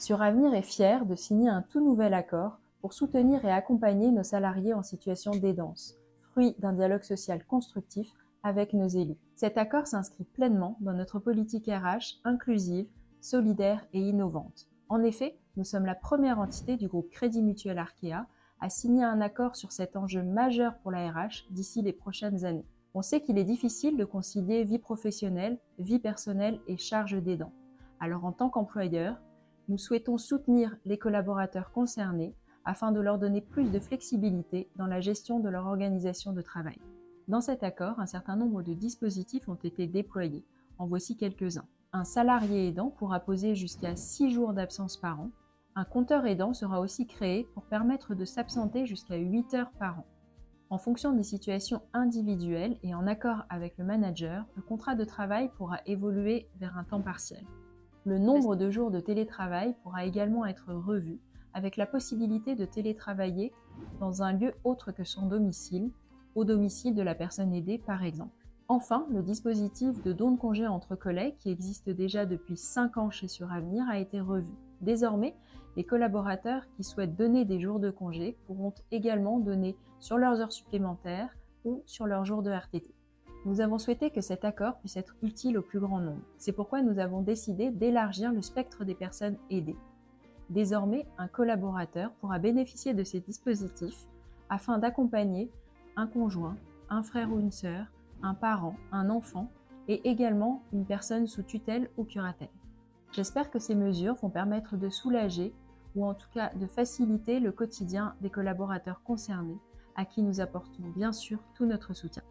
Suravenir est fier de signer un tout nouvel accord pour soutenir et accompagner nos salariés en situation d'aidance, fruit d'un dialogue social constructif avec nos élus. Cet accord s'inscrit pleinement dans notre politique RH inclusive, solidaire et innovante. En effet, nous sommes la première entité du groupe Crédit Mutuel Arkea à signer un accord sur cet enjeu majeur pour la RH d'ici les prochaines années. On sait qu'il est difficile de concilier vie professionnelle, vie personnelle et charge d'aidant. Alors en tant qu'employeur, nous souhaitons soutenir les collaborateurs concernés afin de leur donner plus de flexibilité dans la gestion de leur organisation de travail. Dans cet accord, un certain nombre de dispositifs ont été déployés. En voici quelques-uns. Un salarié aidant pourra poser jusqu'à 6 jours d'absence par an. Un compteur aidant sera aussi créé pour permettre de s'absenter jusqu'à 8 heures par an. En fonction des situations individuelles et en accord avec le manager, le contrat de travail pourra évoluer vers un temps partiel. Le nombre de jours de télétravail pourra également être revu, avec la possibilité de télétravailler dans un lieu autre que son domicile, au domicile de la personne aidée par exemple. Enfin, le dispositif de don de congé entre collègues, qui existe déjà depuis 5 ans chez Suravenir, a été revu. Désormais, les collaborateurs qui souhaitent donner des jours de congé pourront également donner sur leurs heures supplémentaires ou sur leurs jours de RTT. Nous avons souhaité que cet accord puisse être utile au plus grand nombre. C'est pourquoi nous avons décidé d'élargir le spectre des personnes aidées. Désormais, un collaborateur pourra bénéficier de ces dispositifs afin d'accompagner un conjoint, un frère ou une sœur, un parent, un enfant et également une personne sous tutelle ou curatelle. J'espère que ces mesures vont permettre de soulager ou en tout cas de faciliter le quotidien des collaborateurs concernés à qui nous apportons bien sûr tout notre soutien.